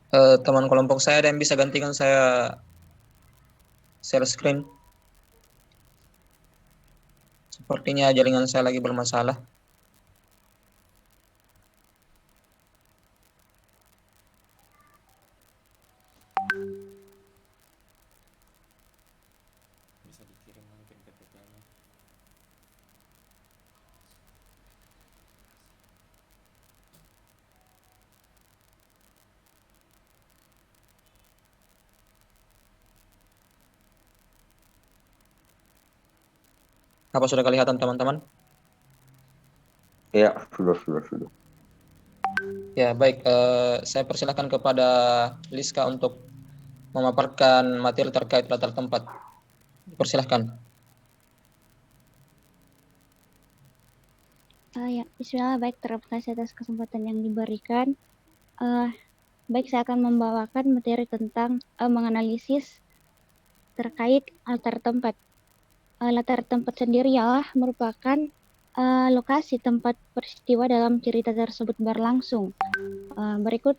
Teman kelompok saya ada yang bisa gantikan saya share screen? Sepertinya jaringan saya lagi bermasalah. Bisa dikirim mungkin PPT-nya. Apa sudah kelihatan teman-teman? Ya, sudah. Ya, baik. Saya persilahkan kepada Liska untuk memaparkan materi terkait latar tempat. Persilahkan. Ya, bismillah, baik, terima kasih atas kesempatan yang diberikan. Baik, saya akan membawakan materi tentang menganalisis terkait latar tempat. Latar tempat sendiri merupakan lokasi tempat peristiwa dalam cerita tersebut berlangsung. Berikut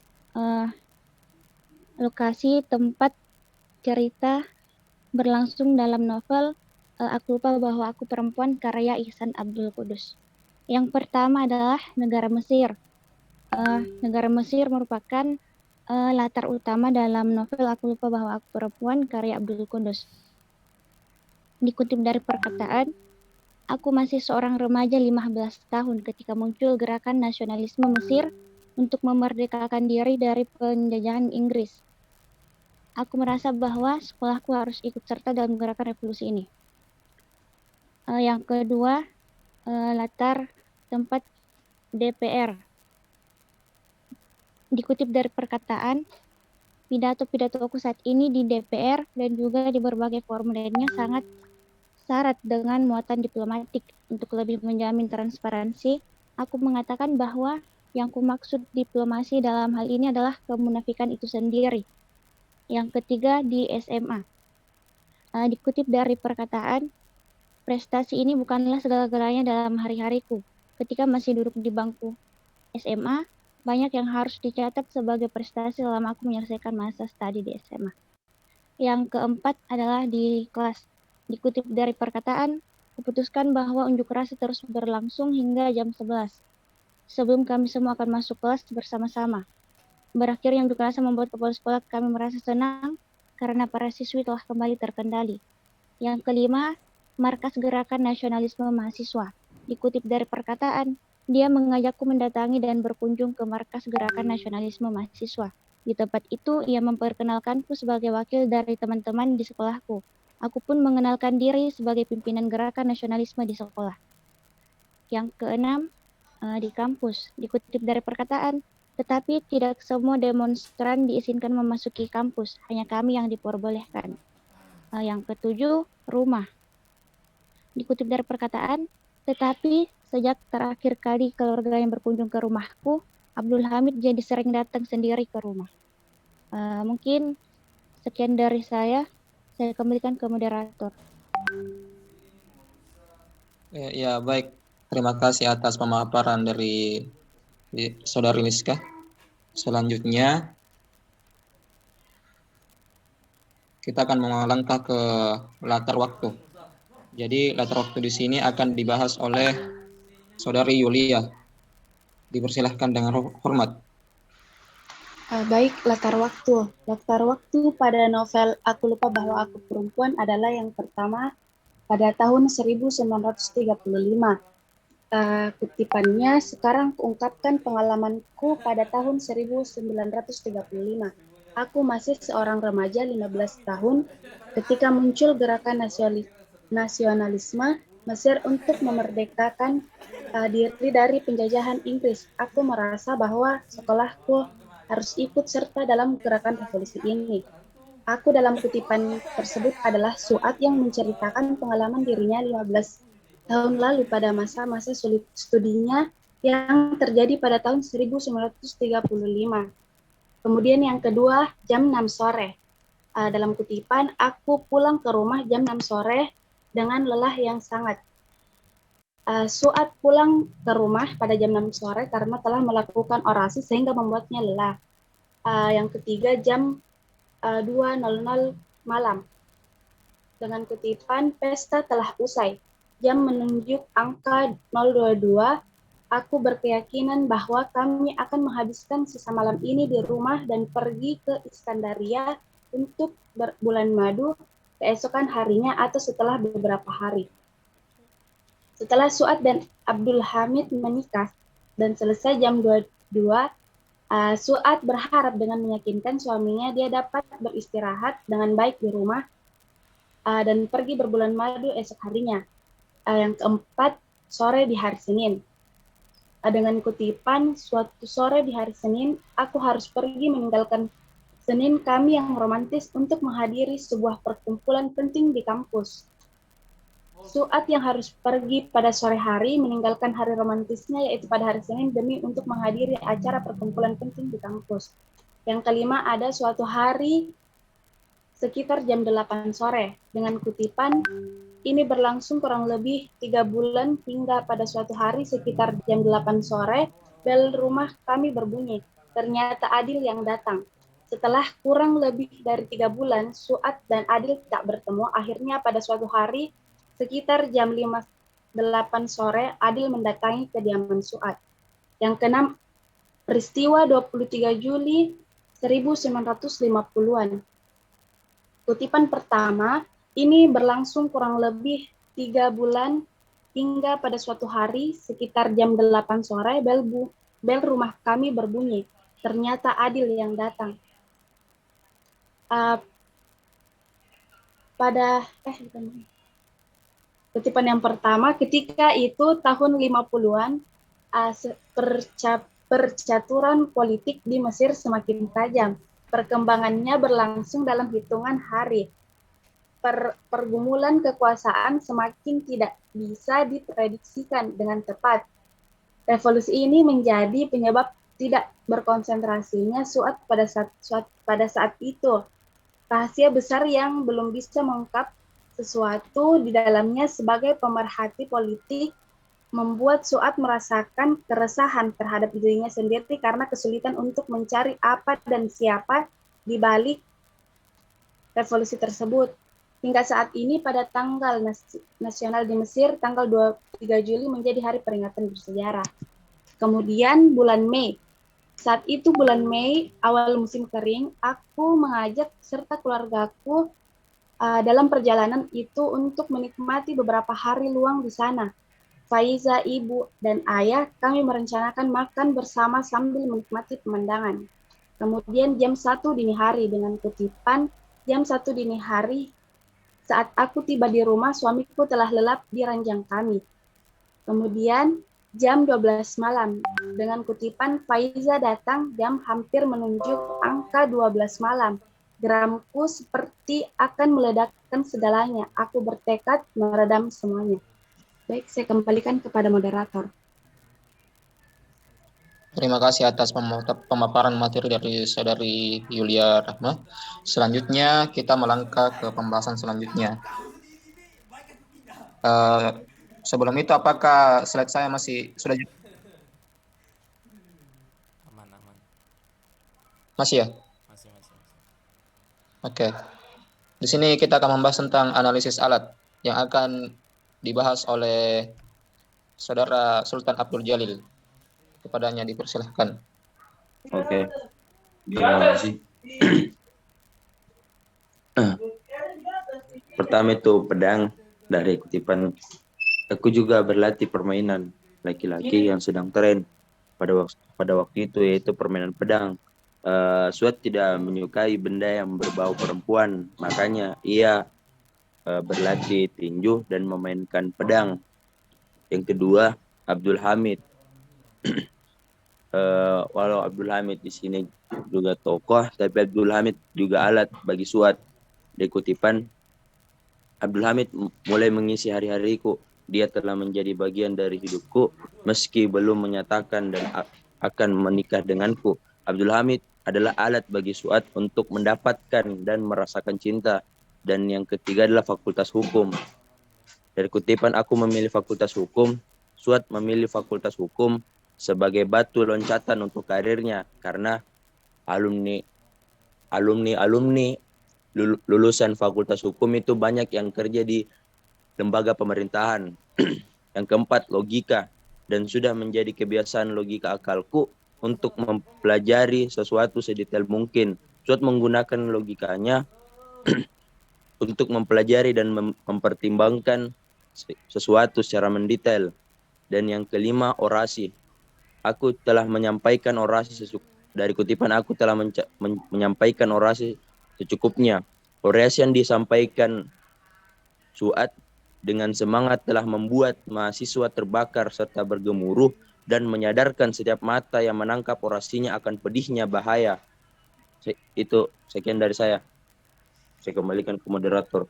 lokasi tempat cerita berlangsung dalam novel Aku Lupa Bahwa Aku Perempuan karya Ihsan Abdul Qudus. Yang pertama adalah negara Mesir. Negara Mesir merupakan latar utama dalam novel Aku Lupa Bahwa Aku Perempuan karya Abdul Qudus. Dikutip dari perkataan, aku masih seorang remaja 15 tahun ketika muncul gerakan nasionalisme Mesir untuk memerdekakan diri dari penjajahan Inggris. Aku merasa bahwa sekolahku harus ikut serta dalam gerakan revolusi ini. Yang kedua, latar tempat DPR. Dikutip dari perkataan, pidato-pidato aku saat ini di DPR dan juga di berbagai forum lainnya sangat syarat dengan muatan diplomatik. Untuk lebih menjamin transparansi, aku mengatakan bahwa yang kumaksud diplomasi dalam hal ini adalah kemunafikan itu sendiri. Yang ketiga, di SMA. Dikutip dari perkataan, prestasi ini bukanlah segala-galanya dalam hari-hariku. Ketika masih duduk di bangku SMA, banyak yang harus dicatat sebagai prestasi selama aku menyelesaikan masa studi di SMA. Yang keempat adalah di kelas. Dikutip dari perkataan, kuputuskan bahwa unjuk rasa terus berlangsung hingga jam 11. Sebelum kami semua akan masuk kelas bersama-sama. Berakhirnya unjuk rasa membuat kepala sekolah kami merasa senang karena para siswi telah kembali terkendali. Yang kelima, markas gerakan nasionalisme mahasiswa. Dikutip dari perkataan, dia mengajakku mendatangi dan berkunjung ke markas gerakan nasionalisme mahasiswa. Di tempat itu, ia memperkenalkanku sebagai wakil dari teman-teman di sekolahku. Aku pun mengenalkan diri sebagai pimpinan gerakan nasionalisme di sekolah. Yang keenam, di kampus. Dikutip dari perkataan, tetapi tidak semua demonstran diizinkan memasuki kampus, hanya kami yang diperbolehkan. Yang ketujuh, rumah. Dikutip dari perkataan, tetapi sejak terakhir kali keluarga yang berkunjung ke rumahku, Abdul Hamid jadi sering datang sendiri ke rumah. Mungkin sekian dari saya kembalikan ke moderator. Ya, baik. Terima kasih atas pemaparan dari Saudari Liska. Selanjutnya, kita akan melangkah ke latar waktu. Jadi, latar waktu di sini akan dibahas oleh Saudari Yulia. Dipersilahkan dengan hormat. Baik, latar waktu. Latar waktu pada novel Aku Lupa Bahwa Aku Perempuan adalah yang pertama pada tahun 1935. Kutipannya, sekarang kuungkapkan pengalamanku pada tahun 1935. Aku masih seorang remaja 15 tahun ketika muncul gerakan nasionalisme Mesir untuk memerdekakan diri dari penjajahan Inggris. Aku merasa bahwa sekolahku harus ikut serta dalam gerakan revolusi ini. Aku dalam kutipan tersebut adalah Suat yang menceritakan pengalaman dirinya 15 tahun lalu pada masa-masa sulit studinya yang terjadi pada tahun 1935. Kemudian yang kedua, jam 6 sore. Dalam kutipan, aku pulang ke rumah jam 6 sore dengan lelah yang sangat. Suat pulang ke rumah pada jam 6 sore karena telah melakukan orasi sehingga membuatnya lelah. Yang ketiga jam 2.00 malam dengan kutipan pesta telah usai. Jam menunjuk angka 022. Aku berkeyakinan bahwa kami akan menghabiskan sisa malam ini di rumah dan pergi ke Iskandaria untuk berbulan madu keesokan harinya atau setelah beberapa hari. Setelah Suat dan Abdul Hamid menikah dan selesai jam 22, Suat berharap dengan meyakinkan suaminya dia dapat beristirahat dengan baik di rumah dan pergi berbulan madu esok harinya. Yang keempat, sore di hari Senin. Dengan kutipan, suatu sore di hari Senin, aku harus pergi meninggalkan Senin kami yang romantis untuk menghadiri sebuah perkumpulan penting di kampus. Suat yang harus pergi pada sore hari meninggalkan hari romantisnya yaitu pada hari Senin demi untuk menghadiri acara perkumpulan penting di kampus. Yang kelima, ada suatu hari sekitar jam 8 sore dengan kutipan ini berlangsung kurang lebih 3 bulan hingga pada suatu hari sekitar jam 8 sore, bel rumah kami berbunyi. Ternyata Adil yang datang. Setelah kurang lebih dari 3 bulan, Suat dan Adil tak bertemu. Akhirnya pada suatu hari, sekitar jam 8 sore, Adil mendatangi kediaman Suat. Yang keenam, peristiwa 23 Juli 1950-an. Kutipan pertama, ini berlangsung kurang lebih 3 bulan hingga pada suatu hari sekitar jam 8 sore bel rumah kami berbunyi. Ternyata Adil yang datang. Kutipan yang pertama, ketika itu tahun 50-an, percaturan politik di Mesir semakin tajam. Perkembangannya berlangsung dalam hitungan hari. Pergumulan kekuasaan semakin tidak bisa diprediksikan dengan tepat. Revolusi ini menjadi penyebab tidak berkonsentrasinya Suat pada saat itu. Rahasia besar yang belum bisa mengungkap sesuatu di dalamnya sebagai pemerhati politik membuat Suat merasakan keresahan terhadap dirinya sendiri karena kesulitan untuk mencari apa dan siapa di balik revolusi tersebut. Hingga saat ini pada tanggal nasional di Mesir, tanggal 23 Juli menjadi hari peringatan bersejarah. Kemudian bulan Mei. Saat itu bulan Mei, awal musim kering, aku mengajak serta keluargaku dalam perjalanan itu untuk menikmati beberapa hari luang di sana. Faiza, ibu, dan ayah, kami merencanakan makan bersama sambil menikmati pemandangan. Kemudian jam 1 dini hari dengan kutipan, jam 1 dini hari, saat aku tiba di rumah, suamiku telah lelap di ranjang kami. Kemudian jam 12 malam, dengan kutipan Faiza datang jam hampir menunjuk angka 12 malam. Geramku seperti akan meledakkan segalanya. Aku bertekad meredam semuanya. Baik, saya kembalikan kepada moderator. Terima kasih atas pemaparan materi dari Saudari Yulia Rahma. Selanjutnya kita melangkah ke pembahasan selanjutnya. Sebelum itu apakah slide saya masih sudah Aman. masih ya? Masih. Oke. Di sini kita akan membahas tentang analisis alat yang akan dibahas oleh Saudara Sultan Abdul Jalil. Kepadanya dipersilahkan. Oke. Terima kasih. Pertama itu pedang dari kutipan. Aku juga berlatih permainan laki-laki yang sedang tren pada waktu itu, yaitu permainan pedang. Suat tidak menyukai benda yang berbau perempuan, makanya ia berlatih tinju dan memainkan pedang. Yang kedua, Abdul Hamid. Walau Abdul Hamid di sini juga tokoh, tapi Abdul Hamid juga alat bagi Suat. Di kutipan, Abdul Hamid mulai mengisi hari-hariku. Dia telah menjadi bagian dari hidupku, meski belum menyatakan dan akan menikah denganku. Abdul Hamid adalah alat bagi Suat untuk mendapatkan dan merasakan cinta. Dan yang ketiga adalah fakultas hukum. Dari kutipan, aku memilih fakultas hukum. Suat memilih fakultas hukum sebagai batu loncatan untuk karirnya, karena alumni lulusan Fakultas Hukum itu banyak yang kerja di lembaga pemerintahan. Yang keempat, logika. Dan sudah menjadi kebiasaan logika akalku untuk mempelajari sesuatu sedetail mungkin. Suat menggunakan logikanya untuk mempelajari dan mempertimbangkan sesuatu secara mendetail. Dan yang kelima, orasi. Aku telah menyampaikan orasi dari kutipan aku telah menyampaikan orasi secukupnya. Orasi yang disampaikan Suat dengan semangat telah membuat mahasiswa terbakar serta bergemuruh dan menyadarkan setiap mata yang menangkap orasinya akan pedihnya bahaya. Itu sekian dari saya. Saya kembalikan ke moderator.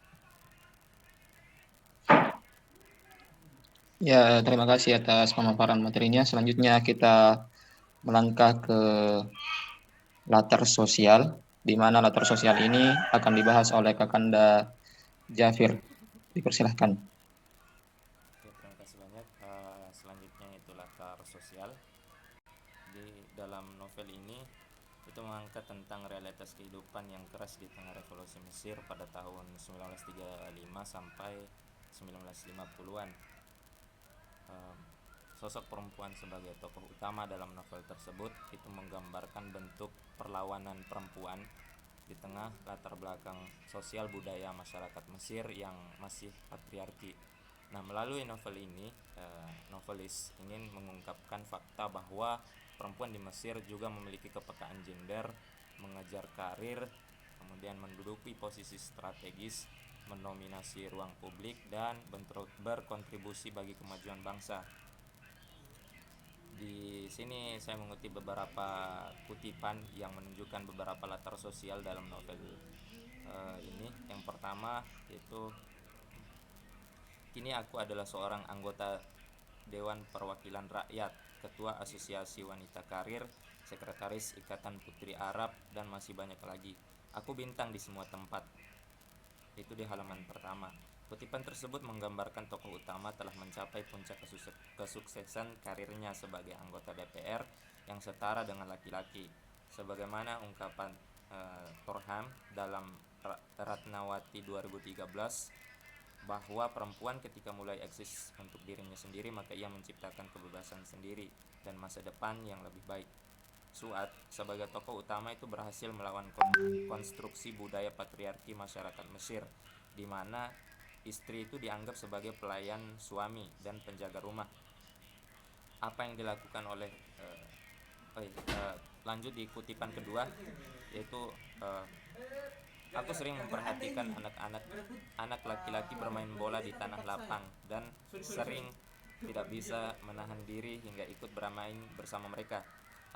Ya, terima kasih atas pemaparan materinya. Selanjutnya kita melangkah ke latar sosial, di mana latar sosial ini akan dibahas oleh Kakanda Jafir. Dipersilahkan. Oke, terima kasih banyak. Selanjutnya itu latar sosial. Di dalam novel ini itu mengangkat tentang realitas kehidupan yang keras di tengah revolusi Mesir pada tahun 1935 sampai 1950-an. Sosok perempuan sebagai tokoh utama dalam novel tersebut itu menggambarkan bentuk perlawanan perempuan di tengah latar belakang sosial budaya masyarakat Mesir yang masih patriarki. Nah, melalui novel ini, novelis ingin mengungkapkan fakta bahwa perempuan di Mesir juga memiliki kepekaan gender, mengejar karir, kemudian menduduki posisi strategis, mendominasi ruang publik, dan berkontribusi bagi kemajuan bangsa. Di sini saya mengutip beberapa kutipan yang menunjukkan beberapa latar sosial dalam novel ini. Yang pertama yaitu, kini aku adalah seorang anggota Dewan Perwakilan Rakyat, Ketua Asosiasi Wanita Karir, Sekretaris Ikatan Putri Arab, dan masih banyak lagi. Aku bintang di semua tempat. Itu di halaman pertama. Kutipan tersebut menggambarkan tokoh utama telah mencapai puncak kesuksesan karirnya sebagai anggota DPR yang setara dengan laki-laki. Sebagaimana ungkapan Torham dalam Ratnawati 2013, bahwa perempuan ketika mulai eksis untuk dirinya sendiri, maka ia menciptakan kebebasan sendiri dan masa depan yang lebih baik. Suat sebagai tokoh utama itu berhasil melawan konstruksi budaya patriarki masyarakat Mesir, di mana istri itu dianggap sebagai pelayan suami dan penjaga rumah. Apa yang dilakukan oleh lanjut di kutipan kedua, yaitu aku sering memperhatikan anak laki-laki bermain bola di tanah lapang dan sering tidak bisa menahan diri hingga ikut bermain bersama mereka.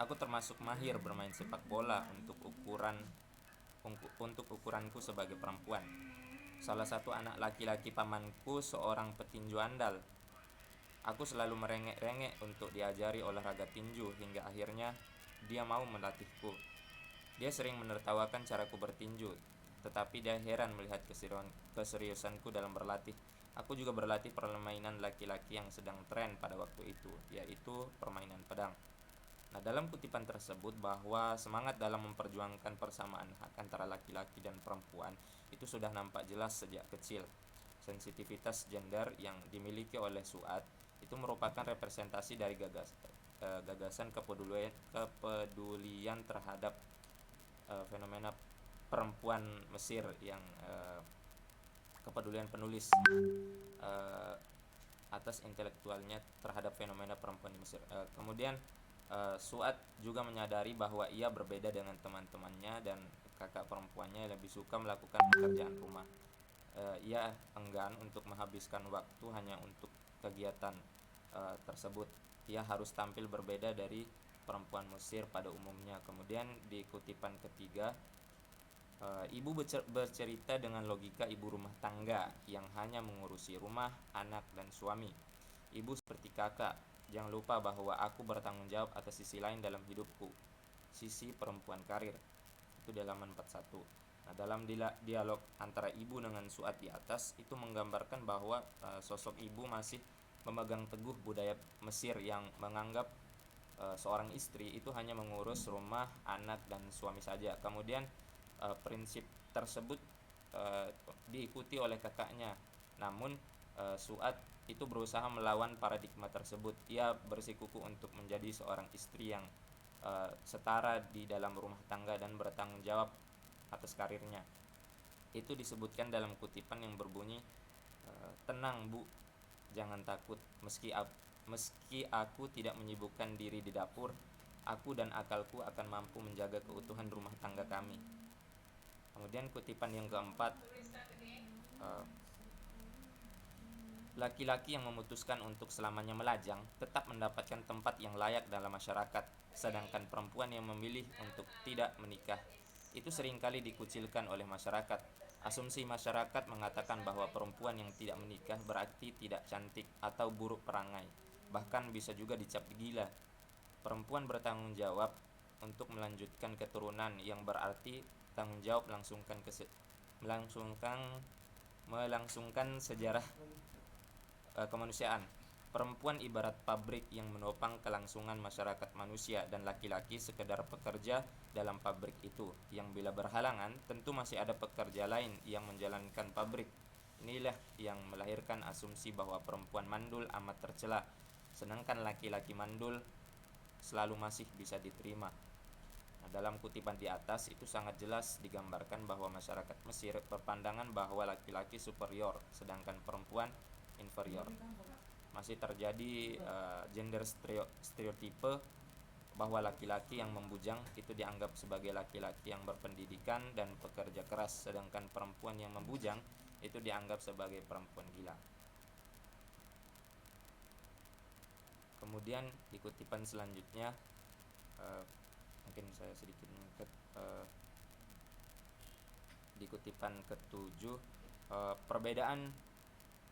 Aku termasuk mahir bermain sepak bola untuk ukuranku sebagai perempuan. Salah satu anak laki-laki pamanku seorang petinju andal. Aku selalu merengek-rengek untuk diajari olahraga tinju hingga akhirnya dia mau melatihku. Dia sering menertawakan caraku bertinju, tetapi dia heran melihat keseriusanku dalam berlatih. Aku juga berlatih permainan laki-laki yang sedang tren pada waktu itu, yaitu permainan pedang. Nah, dalam kutipan tersebut bahwa semangat dalam memperjuangkan persamaan hak antara laki-laki dan perempuan itu sudah nampak jelas sejak kecil. Sensitivitas gender yang dimiliki oleh Suat itu merupakan representasi dari gagasan kepedulian terhadap fenomena perempuan Mesir yang kepedulian penulis atas intelektualnya terhadap fenomena perempuan di Mesir. Kemudian Suat juga menyadari bahwa ia berbeda dengan teman-temannya dan kakak perempuannya yang lebih suka melakukan pekerjaan rumah. Ia enggan untuk menghabiskan waktu hanya untuk kegiatan tersebut. Ia harus tampil berbeda dari perempuan Mesir pada umumnya. Kemudian di kutipan ketiga, ibu bercerita dengan logika ibu rumah tangga yang hanya mengurusi rumah, anak, dan suami. Ibu seperti kakak, jangan lupa bahwa aku bertanggung jawab atas sisi lain dalam hidupku, sisi perempuan karir. Itu di halaman 41. Nah, dalam dialog antara ibu dengan Suat di atas itu menggambarkan bahwa sosok ibu masih memegang teguh budaya Mesir yang menganggap seorang istri itu hanya mengurus rumah, anak, dan suami saja. Kemudian prinsip tersebut diikuti oleh kakaknya. Namun Su'ad itu berusaha melawan paradigma tersebut. Ia bersikukuh untuk menjadi seorang istri yang setara di dalam rumah tangga dan bertanggung jawab atas karirnya. Itu disebutkan dalam kutipan yang berbunyi, "Tenang Bu, jangan takut. Meski aku tidak menyibukkan diri di dapur, aku dan akalku akan mampu menjaga keutuhan rumah tangga kami." Kemudian kutipan yang keempat, laki-laki yang memutuskan untuk selamanya melajang tetap mendapatkan tempat yang layak dalam masyarakat, sedangkan perempuan yang memilih untuk tidak menikah itu seringkali dikucilkan oleh masyarakat. Asumsi masyarakat mengatakan bahwa perempuan yang tidak menikah berarti tidak cantik atau buruk perangai, bahkan bisa juga dicap gila. Perempuan bertanggung jawab untuk melanjutkan keturunan, yang berarti tanggung jawab melangsungkan sejarah kemanusiaan. Perempuan ibarat pabrik yang menopang kelangsungan masyarakat manusia, dan laki-laki sekedar pekerja dalam pabrik itu, yang bila berhalangan tentu masih ada pekerja lain yang menjalankan pabrik. Inilah yang melahirkan asumsi bahwa perempuan mandul amat tercela, sedangkan laki-laki mandul selalu masih bisa diterima. Nah, dalam kutipan di atas itu sangat jelas digambarkan bahwa masyarakat Mesir berpandangan bahwa laki-laki superior sedangkan perempuan inferior. Masih terjadi gender stereotipe bahwa laki-laki yang membujang itu dianggap sebagai laki-laki yang berpendidikan dan pekerja keras, sedangkan perempuan yang membujang itu dianggap sebagai perempuan gila. Kemudian di kutipan selanjutnya, mungkin saya sedikit mengangkat di kutipan ke-7, perbedaan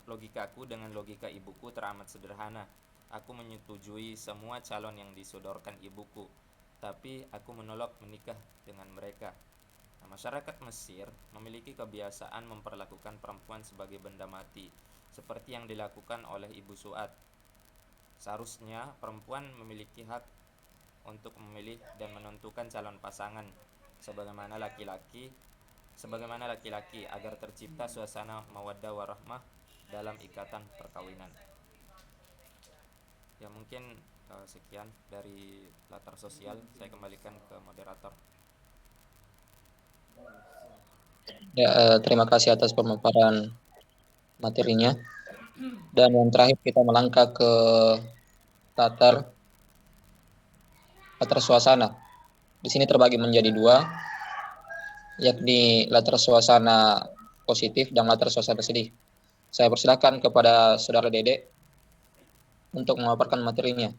logikaku dengan logika ibuku teramat sederhana. Aku menyetujui semua calon yang disodorkan ibuku, tapi aku menolak menikah dengan mereka. Nah, masyarakat Mesir memiliki kebiasaan memperlakukan perempuan sebagai benda mati, seperti yang dilakukan oleh Ibu Su'ad. Seharusnya perempuan memiliki hak untuk memilih dan menentukan calon pasangan sebagaimana laki-laki, agar tercipta suasana mawaddah warahmah dalam ikatan perkawinan. Ya, mungkin sekian dari latar sosial. Saya kembalikan ke moderator. Ya, terima kasih atas pemaparan materinya. Dan yang terakhir kita melangkah ke latar suasana. Di sini terbagi menjadi dua, yakni latar suasana positif dan latar suasana sedih. Saya persilakan kepada Saudara Dede untuk memaparkan materinya.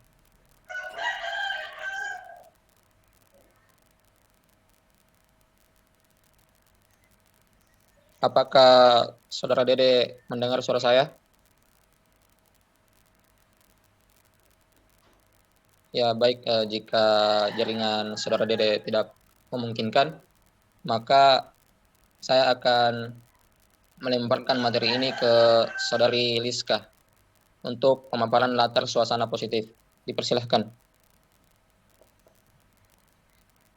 Apakah Saudara Dede mendengar suara saya? Ya, baik. Jika jaringan Saudara Dede tidak memungkinkan, maka saya akan melemparkan materi ini ke Saudari Liska untuk pemaparan latar suasana positif. Dipersilahkan.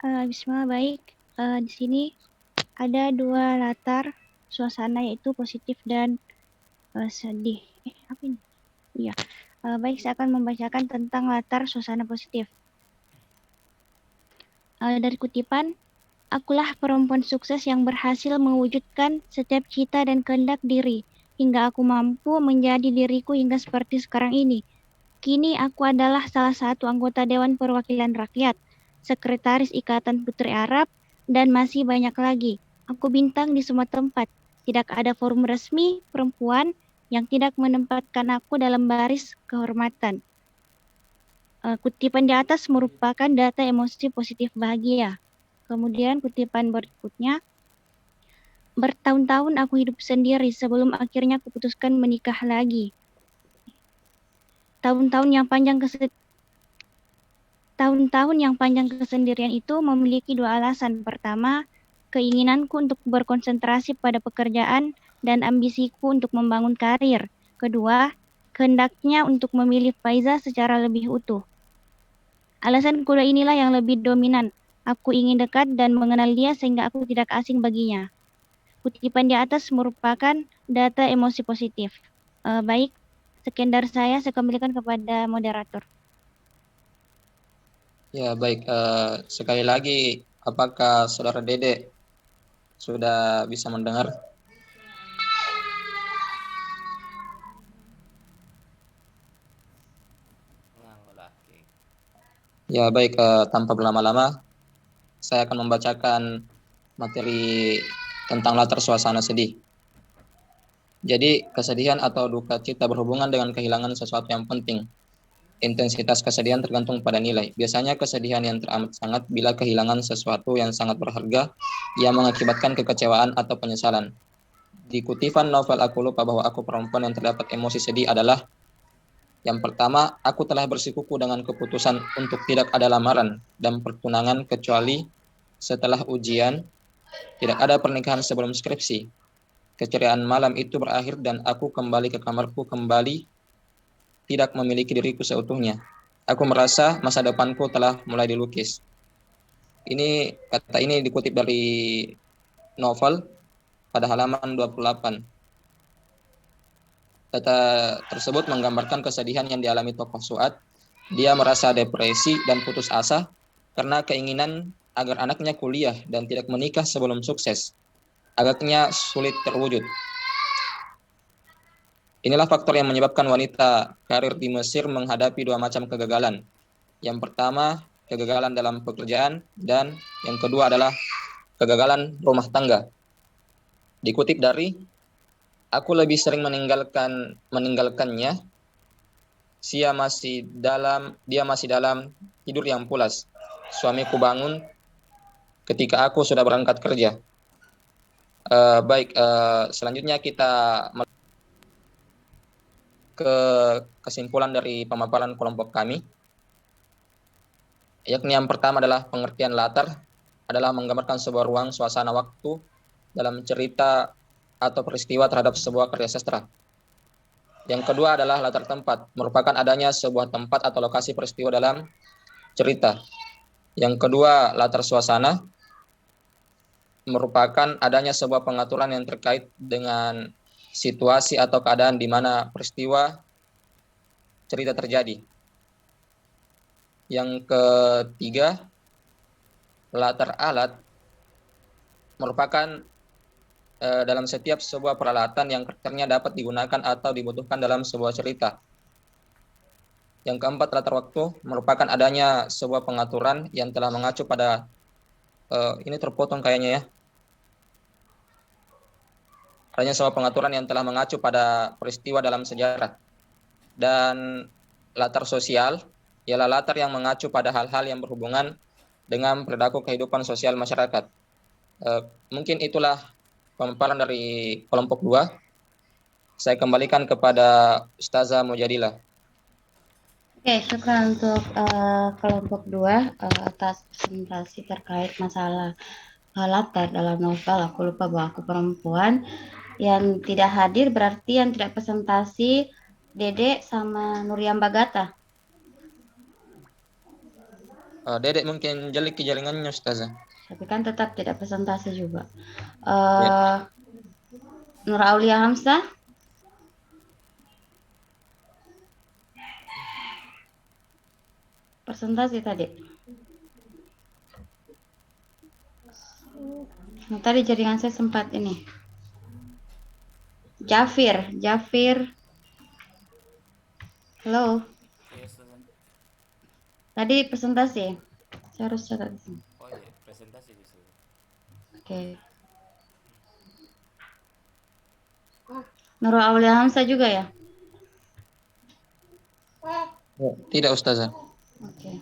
Bismillah, baik. Di sini ada dua latar suasana, yaitu positif dan sedih. Apa ini? Iya. Baik, saya akan membacakan tentang latar suasana positif. Dari kutipan, akulah perempuan sukses yang berhasil mewujudkan setiap cita dan kehendak diri, hingga aku mampu menjadi diriku hingga seperti sekarang ini. Kini aku adalah salah satu anggota Dewan Perwakilan Rakyat, Sekretaris Ikatan Putri Arab, dan masih banyak lagi. Aku bintang di semua tempat. Tidak ada forum resmi perempuan yang tidak menempatkan aku dalam baris kehormatan. Kutipan di atas merupakan data emosi positif bahagia. Kemudian kutipan berikutnya, bertahun-tahun aku hidup sendiri sebelum akhirnya kuputuskan menikah lagi. Tahun-tahun yang panjang kesendirian itu memiliki dua alasan. Pertama, keinginanku untuk berkonsentrasi pada pekerjaan dan ambisiku untuk membangun karir. Kedua, kehendaknya untuk memilih Faiza secara lebih utuh. Alasan kedua inilah yang lebih dominan. Aku ingin dekat dan mengenal dia sehingga aku tidak asing baginya. Kutipan di atas merupakan data emosi positif. Baik, sekian dari saya kembalikan kepada moderator. Ya, baik. Sekali lagi, apakah Saudara Dede sudah bisa mendengar? Ya, baik. Tanpa berlama-lama, saya akan membacakan materi tentang latar suasana sedih. Jadi, kesedihan atau duka cita berhubungan dengan kehilangan sesuatu yang penting. Intensitas kesedihan tergantung pada nilai. Biasanya kesedihan yang teramat sangat bila kehilangan sesuatu yang sangat berharga yang mengakibatkan kekecewaan atau penyesalan. Di kutipan novel Aku Lupa Bahwa Aku Perempuan yang terdapat emosi sedih adalah: yang pertama, aku telah bersikuku dengan keputusan untuk tidak ada lamaran dan pertunangan kecuali setelah ujian. Tidak ada pernikahan sebelum skripsi. Keceriaan malam itu berakhir dan aku kembali ke kamarku, kembali tidak memiliki diriku seutuhnya. Aku merasa masa depanku telah mulai dilukis. Kata ini dikutip dari novel pada halaman 28. Data tersebut menggambarkan kesedihan yang dialami tokoh Suad. Dia merasa depresi dan putus asa karena keinginan agar anaknya kuliah dan tidak menikah sebelum sukses agaknya sulit terwujud. Inilah faktor yang menyebabkan wanita karir di Mesir menghadapi dua macam kegagalan. Yang pertama, kegagalan dalam pekerjaan, dan yang kedua adalah kegagalan rumah tangga. Dikutip dari Aku lebih sering meninggalkannya. Dia masih dalam tidur yang pulas. Suamiku bangun ketika aku sudah berangkat kerja. Selanjutnya kita ke kesimpulan dari pemaparan kelompok kami. Yakni yang pertama adalah pengertian latar adalah menggambarkan sebuah ruang, suasana, waktu dalam cerita atau peristiwa terhadap sebuah karya sastra. Yang kedua adalah latar tempat, merupakan adanya sebuah tempat atau lokasi peristiwa dalam cerita. Yang kedua, latar suasana, merupakan adanya sebuah pengaturan yang terkait dengan situasi atau keadaan di mana peristiwa cerita terjadi. Yang ketiga, latar alat, merupakan dalam setiap sebuah peralatan yang karakternya dapat digunakan atau dibutuhkan dalam sebuah cerita. Yang keempat, latar waktu, merupakan adanya sebuah pengaturan yang telah mengacu pada ini terpotong kayaknya ya. Adanya sebuah pengaturan yang telah mengacu pada peristiwa dalam sejarah. Dan latar sosial ialah latar yang mengacu pada hal-hal yang berhubungan dengan perilaku kehidupan sosial masyarakat. Mungkin itulah pemaparan dari kelompok 2. Saya kembalikan kepada Ustazah Mujadilah. Oke, syukur untuk kelompok 2 atas presentasi terkait masalah latar dalam novel Aku Lupa Bahwa Aku Perempuan. Yang tidak hadir berarti yang tidak presentasi Dede sama Nuriam Bagata. Dedek mungkin jelek jaringannya, Ustazah. Tapi kan tetap tidak presentasi juga. Nur Aulia Hamzah. Presentasi tadi. Nah, tadi jaringan saya sempat ini. Jafir. Halo. Tadi presentasi. Saya harus catat di sini. Oh iya, presentasi di sini. Oke. Nurul Aulia Hamzah juga ya? Tidak, Ustazah. Oke.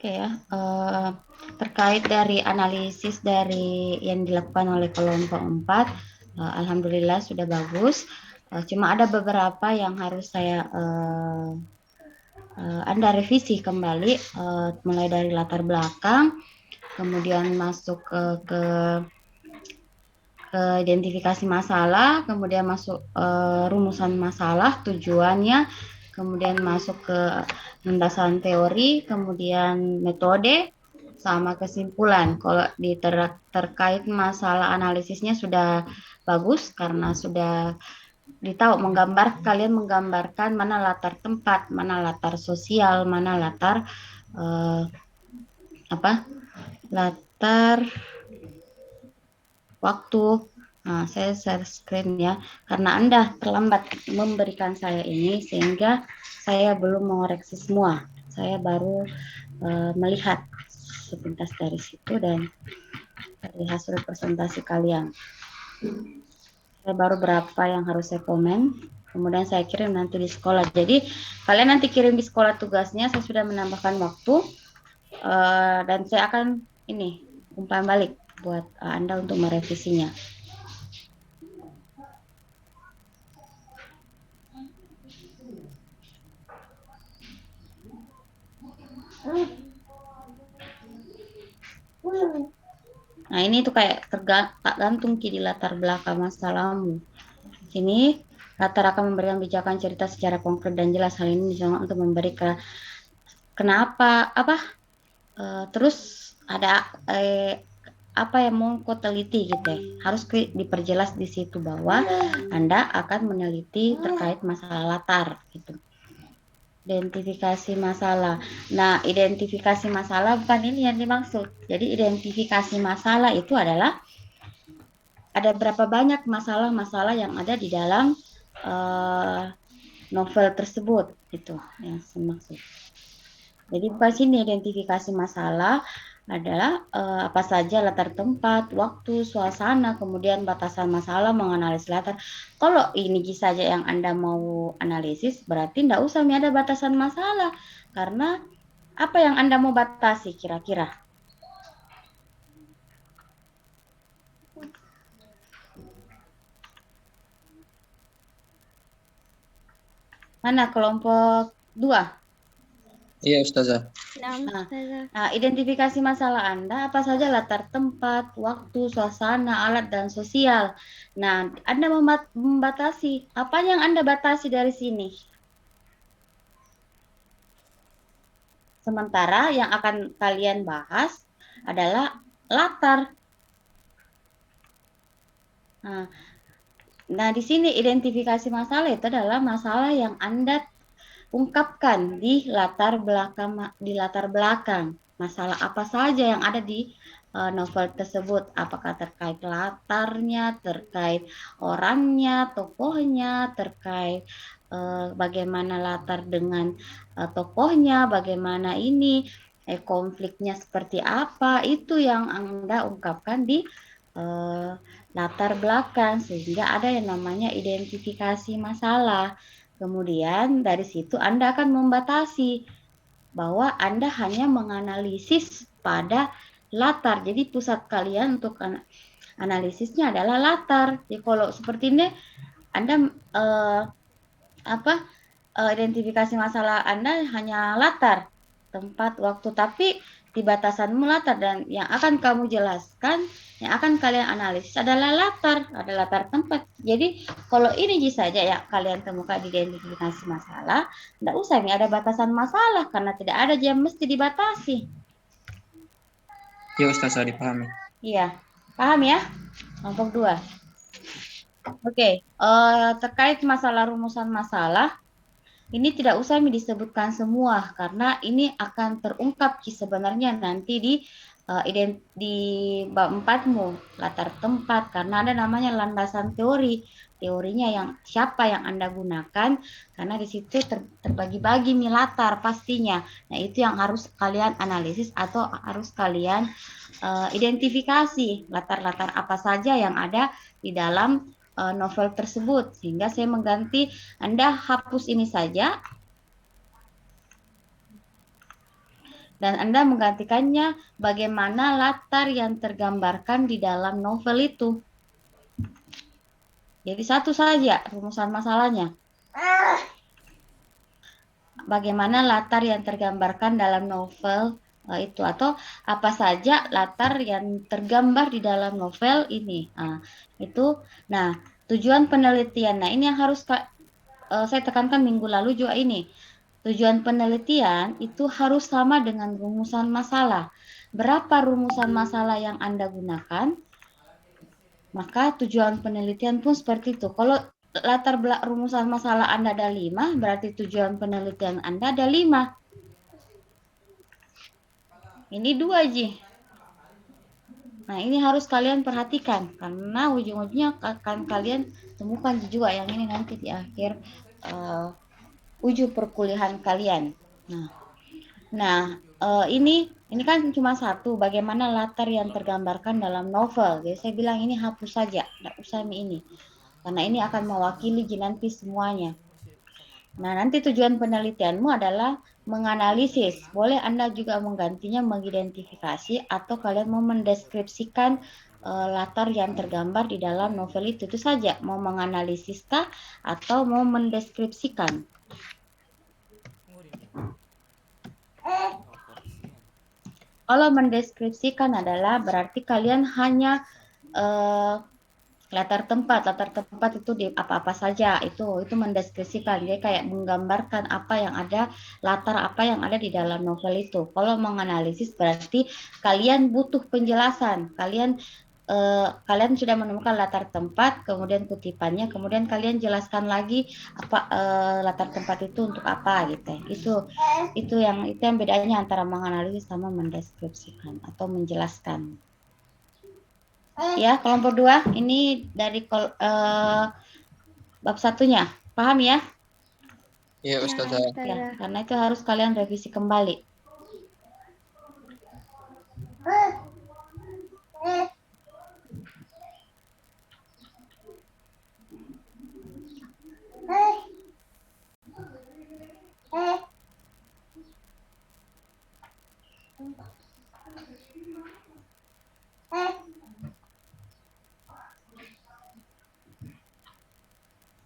Oke ya, terkait dari analisis dari yang dilakukan oleh kelompok 4, alhamdulillah sudah bagus. Cuma ada beberapa yang harus saya Anda revisi kembali, mulai dari latar belakang, kemudian masuk ke identifikasi masalah, kemudian masuk rumusan masalah, tujuannya, kemudian masuk ke landasan teori, kemudian metode, sama kesimpulan. Kalau terkait masalah analisisnya sudah bagus karena sudah ditahu kalian menggambarkan mana latar tempat, mana latar sosial, mana latar latar waktu. Nah, saya share screen ya, karena Anda terlambat memberikan saya ini sehingga saya belum mengoreksi semua. Saya baru melihat sepintas dari situ dan dari hasil presentasi kalian. Saya baru berapa yang harus saya komen, kemudian saya kirim nanti di sekolah. Jadi kalian nanti kirim di sekolah tugasnya, saya sudah menambahkan waktu dan saya akan umpan balik buat Anda untuk merevisinya. Nah, ini tuh kayak tak gantung di latar belakang masalahmu. Sini latar akan memberikan pijakan cerita secara konkret dan jelas. Hal ini bisa untuk memberi kenapa terus ada apa yang mau kau teliti gitu ya. Harus diperjelas di situ bahwa Anda akan meneliti terkait masalah latar gitu. Identifikasi masalah. Nah, identifikasi masalah bukan ini yang dimaksud. Jadi identifikasi masalah itu adalah ada berapa banyak masalah-masalah yang ada di dalam novel tersebut, itu yang saya maksud. Jadi bukan sini identifikasi masalah adalah apa saja latar tempat, waktu, suasana, kemudian batasan masalah, menganalisis latar. Kalau ini saja yang Anda mau analisis, berarti tidak usah ada batasan masalah. Karena apa yang Anda mau batasi kira-kira? Mana kelompok 2? Iya, Ustazah. Nah, identifikasi masalah Anda apa saja latar tempat, waktu, suasana, alat, dan sosial. Nah, Anda membatasi. Apa yang Anda batasi dari sini? Sementara yang akan kalian bahas adalah latar. Nah, di sini identifikasi masalah itu adalah masalah yang Anda ungkapkan di latar belakang masalah apa saja yang ada di novel tersebut, apakah terkait latarnya, terkait orangnya, tokohnya, terkait bagaimana latar dengan tokohnya, bagaimana ini konfliknya seperti apa, itu yang Anda ungkapkan di latar belakang sehingga ada yang namanya identifikasi masalah. Kemudian dari situ Anda akan membatasi bahwa Anda hanya menganalisis pada latar. Jadi pusat kalian untuk analisisnya adalah latar. Jadi kalau seperti ini Anda identifikasi masalah Anda hanya latar, tempat, waktu, tapi di batasanmu latar, dan yang akan kamu jelaskan, yang akan kalian analisis adalah latar, ada latar tempat. Jadi kalau ini saja ya kalian temukan di identifikasi masalah, tidak usah ini ada batasan masalah karena tidak ada yang mesti dibatasi. Ya, Ustazah, dipahami. Iya, paham ya? Kelompok 2. Oke, terkait masalah rumusan masalah, ini tidak usah disebutkan semua karena ini akan terungkap sebenarnya nanti di bab 4-mu, latar tempat, karena ada namanya landasan teorinya yang siapa yang Anda gunakan, karena di situ terbagi-bagi nih latar pastinya. Nah, itu yang harus kalian analisis atau harus kalian identifikasi latar-latar apa saja yang ada di dalam novel tersebut, sehingga saya mengganti, Anda hapus ini saja dan Anda menggantikannya bagaimana latar yang tergambarkan di dalam novel itu. Jadi satu saja rumusan masalahnya. Bagaimana latar yang tergambarkan dalam novel itu, atau apa saja latar yang tergambar di dalam novel ini. Itu. Nah, tujuan penelitian. Nah, ini yang harus saya tekankan minggu lalu juga ini. Tujuan penelitian itu harus sama dengan rumusan masalah. Berapa rumusan masalah yang Anda gunakan, maka tujuan penelitian pun seperti itu. Kalau latar belakang rumusan masalah Anda ada 5, berarti tujuan penelitian Anda ada 5. Ini 2, Ji. Nah, ini harus kalian perhatikan, karena ujung-ujungnya akan kalian temukan juga yang ini nanti di akhir ujung perkuliahan kalian. Nah, ini kan cuma satu, bagaimana latar yang tergambarkan dalam novel. Jadi saya bilang ini hapus saja, tidak usah ini. Karena ini akan mewakili nanti semuanya. Nah, nanti tujuan penelitianmu adalah menganalisis. Boleh Anda juga menggantinya mengidentifikasi atau kalian mau mendeskripsikan latar yang tergambar di dalam novel itu saja. Mau menganalisiskah atau mau mendeskripsikan. Kalau mendeskripsikan adalah berarti kalian hanya latar tempat itu di apa-apa saja, itu mendeskripsikan. Dia kayak menggambarkan apa yang ada, latar apa yang ada di dalam novel itu. Kalau menganalisis berarti kalian butuh penjelasan. Kalian sudah menemukan latar tempat, kemudian kutipannya, kemudian kalian jelaskan lagi apa latar tempat itu untuk apa gitu. Itu yang bedanya antara menganalisis sama mendeskripsikan atau menjelaskan. Ya, kelompok 2 ini dari bab 1-nya. Paham ya? Iya, Ustazah. Ya, karena itu harus kalian revisi kembali.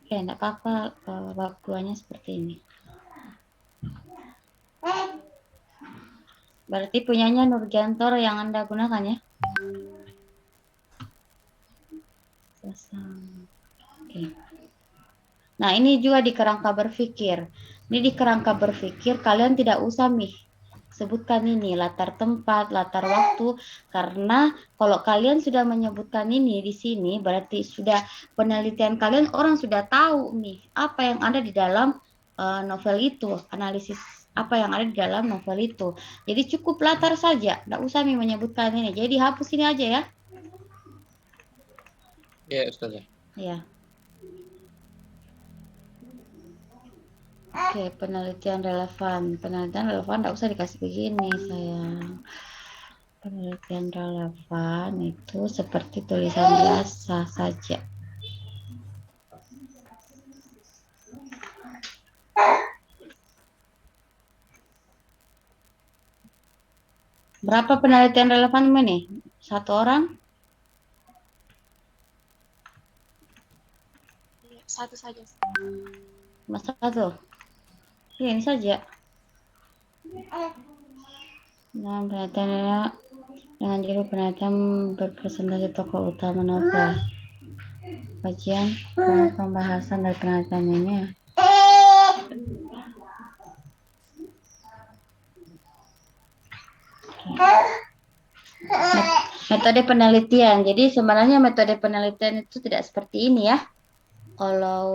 Oke, enggak apa-apa, bab 2-nya seperti ini. Berarti punyanya Nurgiantor yang Anda gunakan ya? Oke. Nah, ini juga di kerangka berpikir. Ini di kerangka berpikir kalian tidak usah sebutkan ini latar tempat, latar waktu, karena kalau kalian sudah menyebutkan ini di sini berarti sudah penelitian kalian, orang sudah tahu nih apa yang ada di dalam novel itu, analisis apa yang ada di dalam novel itu. Jadi cukup latar saja, tidak usah menyebutkan ini. Jadi hapus ini aja ya. Iya, Ustazah. Ya. Oke, penelitian relevan. Penelitian relevan tidak usah dikasih begini, sayang. Penelitian relevan itu seperti tulisan biasa saja. Berapa penelitian relevan ini? 1 orang? 1 saja. Masa 1? Ya, ini saja. Nah, penelitian dengan judul penelitian berpresentasi tokoh utama novel. Kajian pembahasan dari penelitian ini. Metode penelitian. Jadi sebenarnya metode penelitian itu tidak seperti ini ya. Kalau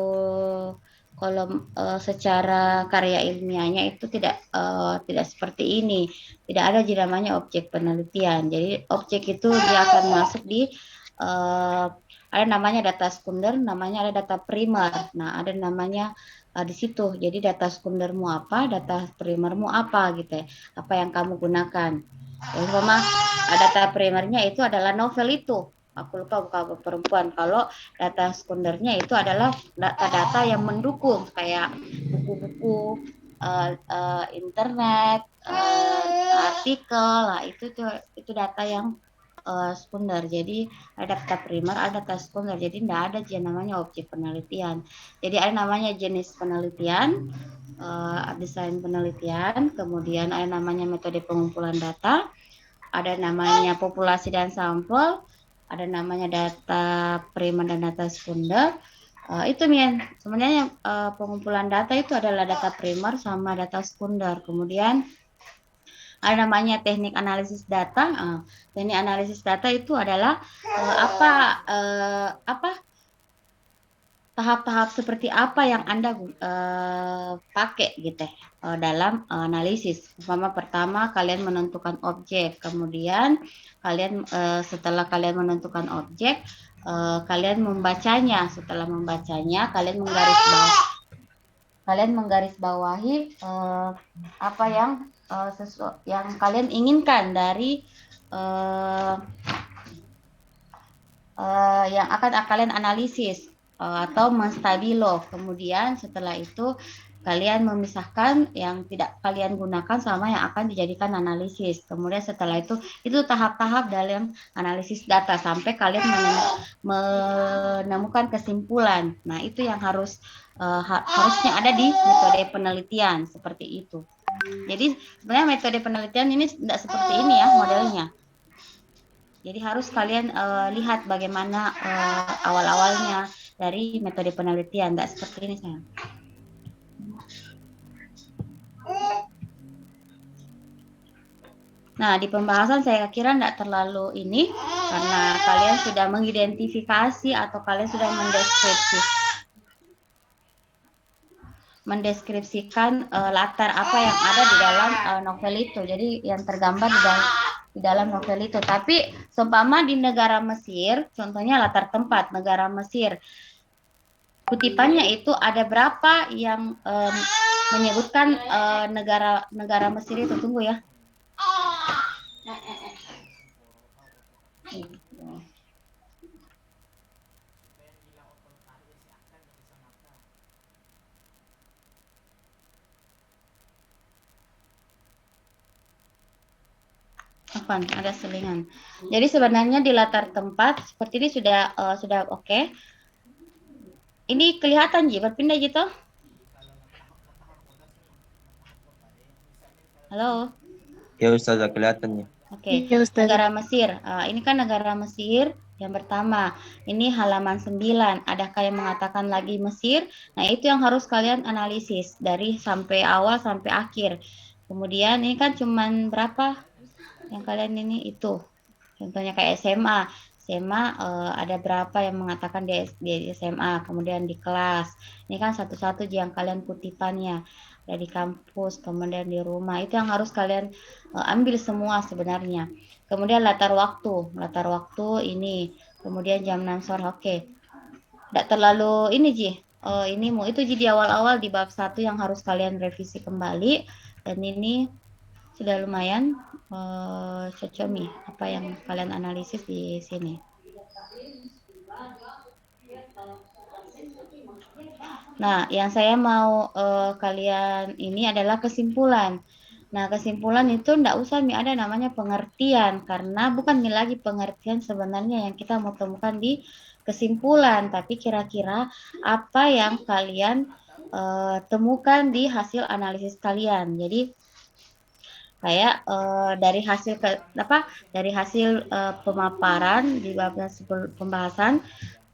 secara karya ilmiahnya itu tidak seperti ini. Tidak ada namanya objek penelitian. Jadi objek itu dia akan masuk di ada namanya data sekunder, namanya ada data primer. Nah, ada namanya di situ. Jadi data sekundermu apa, data primermu apa gitu ya. Apa yang kamu gunakan. Jadi data primernya itu adalah novel itu. Aku lupa buka perempuan. Kalau data sekundernya itu adalah data-data yang mendukung kayak buku-buku, internet, artikel. Lah itu data yang sekunder. Jadi ada data primer, ada data sekunder. Jadi tidak ada namanya objek penelitian. Jadi ada namanya jenis penelitian, desain penelitian, kemudian ada namanya metode pengumpulan data, ada namanya populasi dan sampel, ada namanya data primer dan data sekunder. Itu Mian, sebenarnya pengumpulan data itu adalah data primer sama data sekunder. Kemudian ada namanya teknik analisis data. Teknik analisis data itu adalah tahap-tahap seperti apa yang Anda pakai gitu dalam analisis. Pertama kalian menentukan objek, kemudian kalian setelah kalian menentukan objek, kalian membacanya. Setelah membacanya, kalian menggarisbawahi apa yang yang kalian inginkan dari yang akan kalian analisis atau menstabilo. Kemudian setelah itu kalian memisahkan yang tidak kalian gunakan sama yang akan dijadikan analisis. Kemudian setelah itu tahap-tahap dalam analisis data sampai kalian menemukan kesimpulan. Nah, itu yang harusnya ada di metode penelitian seperti itu. Jadi sebenarnya metode penelitian ini tidak seperti ini ya modelnya. Jadi harus kalian lihat bagaimana awal-awalnya dari metode penelitian, tidak seperti ini sayang. Nah, di pembahasan saya kira tidak terlalu ini, karena kalian sudah mengidentifikasi atau kalian sudah mendeskripsikan latar apa yang ada di dalam novel itu. Jadi yang tergambar di dalam novel itu. Tapi seumpama di negara Mesir, contohnya latar tempat negara Mesir, kutipannya itu ada berapa yang menyebutkan negara Mesir itu. Tunggu ya. Ada selingan. Jadi sebenarnya di latar tempat seperti ini sudah oke. Ini kelihatan Ji, berpindah gitu. Halo. Ya Ustazah, kelihatannya. Oke. Negara Mesir. Ini kan negara Mesir yang pertama. Ini halaman 9. Adakah yang mengatakan lagi Mesir? Nah, itu yang harus kalian analisis dari sampai awal sampai akhir. Kemudian ini kan cuman berapa yang kalian ini itu. Contohnya kayak SMA. Ada berapa yang mengatakan di SMA, kemudian di kelas. Ini kan satu-satu yang kalian kutipannya. Ada di kampus, kemudian di rumah. Itu yang harus kalian ambil semua sebenarnya. Kemudian latar waktu ini. Kemudian jam 6 sore, oke. Tidak terlalu ini Ji. Itu Ji di awal-awal di bab 1 yang harus kalian revisi kembali. Dan ini sudah lumayan cocomi apa yang kalian analisis di sini. Nah, yang saya mau kalian ini adalah kesimpulan. Nah, kesimpulan itu tidak usah ada namanya pengertian, karena bukan lagi pengertian sebenarnya yang kita mau temukan di kesimpulan, tapi kira-kira apa yang kalian temukan di hasil analisis kalian. Jadi kayak dari hasil pemaparan di bab pembahasan,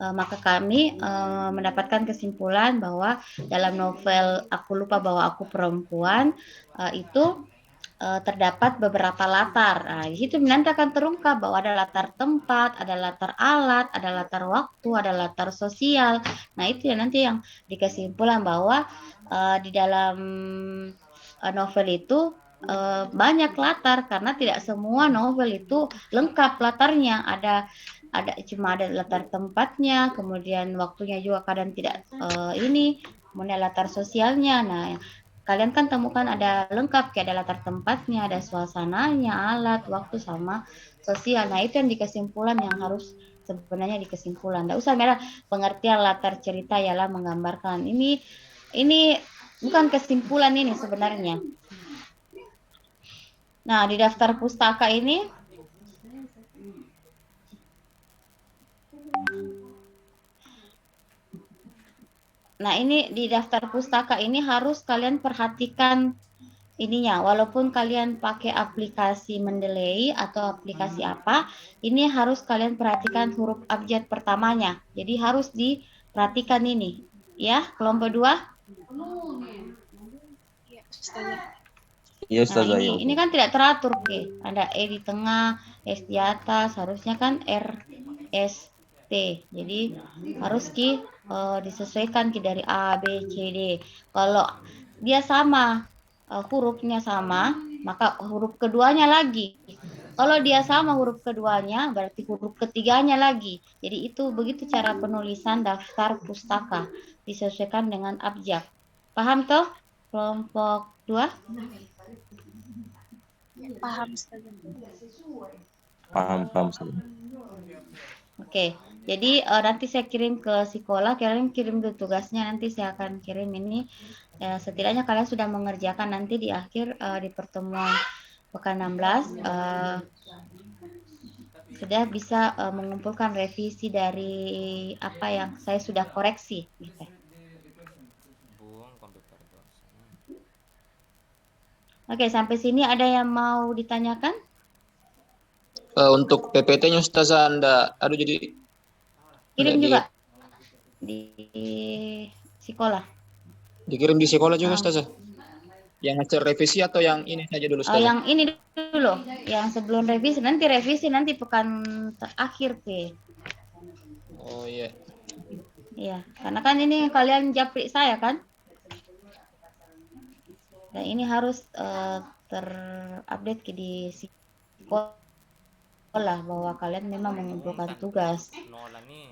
maka kami mendapatkan kesimpulan bahwa dalam novel Aku Lupa Bahwa Aku Perempuan itu terdapat beberapa latar. Nah, di situ nanti akan terungkap bahwa ada latar tempat, ada latar alat, ada latar waktu, ada latar sosial. Nah, itu ya nanti yang dikesimpulan bahwa di dalam novel itu banyak latar, karena tidak semua novel itu lengkap latarnya. Cuma ada latar tempatnya, kemudian waktunya juga kadang tidak kemudian latar sosialnya. Nah, kalian kan temukan ada lengkap, kayak ada latar tempatnya, ada suasananya, alat, waktu sama sosial. Nah, itu yang dikesimpulan yang harus sebenarnya dikesimpulan. Tidak usah ada pengertian latar cerita ialah menggambarkan. Ini bukan kesimpulan ini sebenarnya. Nah, di daftar pustaka ini Nah, ini di daftar pustaka ini harus kalian perhatikan ininya. Walaupun kalian pakai aplikasi Mendeley atau aplikasi apa, ini harus kalian perhatikan huruf abjad pertamanya. Jadi harus diperhatikan ini. Ya, kelompok 2. Iya Nah, Ustazah. ini kan tidak teratur, Oke. Ada E di tengah, S di atas, harusnya kan R, S, T. Jadi harus disesuaikan dari A, B, C, D. Kalau dia sama, hurufnya sama, maka huruf keduanya lagi. Kalau dia sama huruf keduanya, berarti huruf ketiganya lagi. Jadi itu begitu cara penulisan daftar pustaka. Disesuaikan dengan abjad. Paham toh? Kelompok 2? Paham, Ustazah. Paham Ustazah. Oke, jadi nanti saya kirim ke sekolah, kalian kirim dulu tugasnya, nanti saya akan kirim ini. Setidaknya kalian sudah mengerjakan nanti di akhir di pertemuan pekan 16 sudah bisa mengumpulkan revisi dari apa yang saya sudah koreksi. Gitu. Oke, sampai sini ada yang mau ditanyakan? Untuk PPT-nya Ustazah aduh jadi Kirim juga di sekolah. dikirim di sekolah juga Ustazah. Yang hasil revisi atau yang ini saja dulu Ustazah? Yang ini dulu, yang sebelum revisi nanti pekan terakhir, P. Oh iya. Iya, karena kan ini kalian japri saya kan? Dan ini harus terupdate di sekolah bahwa kalian memang mengumpulkan tugas.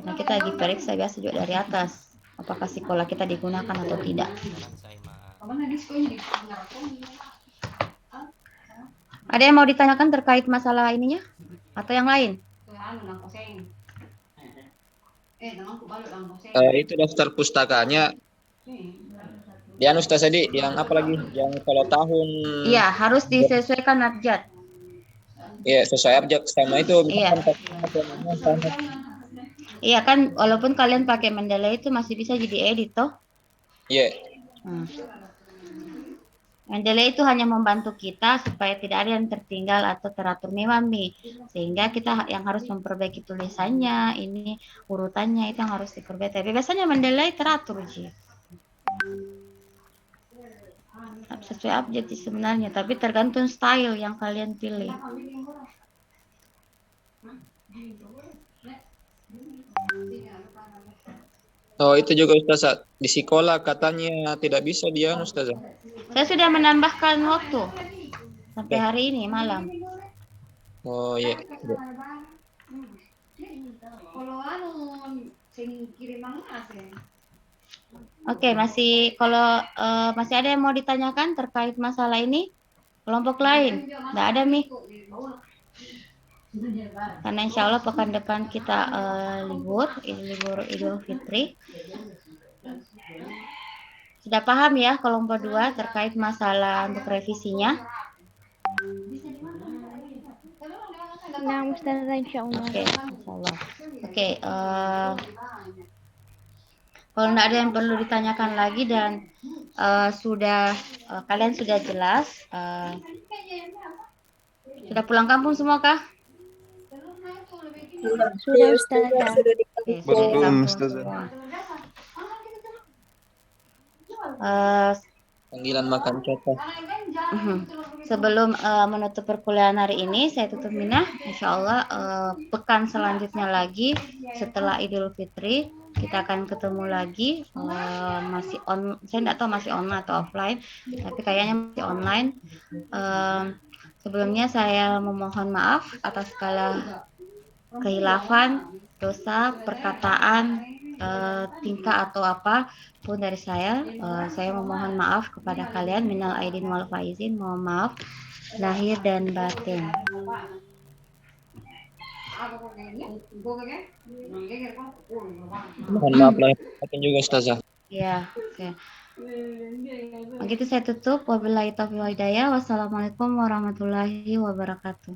Nah, kita diperiksa biasa juga dari atas, apakah sekolah kita digunakan atau tidak. Ada yang mau ditanyakan terkait masalah ininya atau yang lain? Itu daftar pustakanya. Dia Ustaz tadi yang apa lagi? Yang kalau tahun. Iya, harus disesuaikan abjad. Iya, sesuai abjad sama itu. Iya. Iya kan, walaupun kalian pakai Mendeley itu masih bisa jadi edit toh. Iya. Mendeley itu hanya membantu kita supaya tidak ada yang tertinggal atau teratur memahami, sehingga kita yang harus memperbaiki tulisannya, ini urutannya itu yang harus diperbaiki. Tapi biasanya Mendeley teratur sih. Sesuai abjad sih sebenarnya, tapi tergantung style yang kalian pilih. Oh itu juga Ustaz, di sekolah katanya tidak bisa dia Ustaz. Saya sudah menambahkan waktu sampai hari ini malam. Oh iya. Oke, masih ada yang mau ditanyakan terkait masalah ini? Kelompok lain? Nggak ada, Mi? Karena insya Allah pekan depan kita libur Idul Fitri. Sudah paham ya kelompok 2 terkait masalah untuk revisinya? Nah, Ustazah, insya Allah. Oke, insya Allah. Oke, kalau tidak ada yang perlu ditanyakan lagi dan kalian sudah jelas, sudah pulang kampung semua kah? Sudah Ustazah. Oke, Belum Ustazah. Panggilan makan coto. Sebelum menutup perkuliahan hari ini, saya tutup Minah. Insya Allah pekan selanjutnya lagi setelah Idul Fitri kita akan ketemu lagi. Masih saya tidak tahu masih online atau offline, tapi kayaknya masih online. Sebelumnya saya memohon maaf atas segala kehilafan, dosa, perkataan, tingkah atau apa pun dari saya memohon maaf kepada kalian, minal aidin wal faizin, mohon maaf lahir dan batin. Mohon maaf lahir batin juga Ustazah. Ya, oke. Begitu saya tutup. Wabillahi taufiq wal hidayah. Wassalamualaikum warahmatullahi wabarakatuh.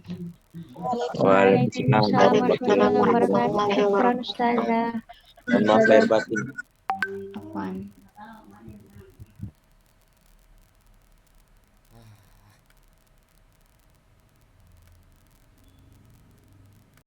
Waalaikumsalam warahmatullahi wabarakatuh. Syukran Ustazah. Maaf lahir batin. Afwan.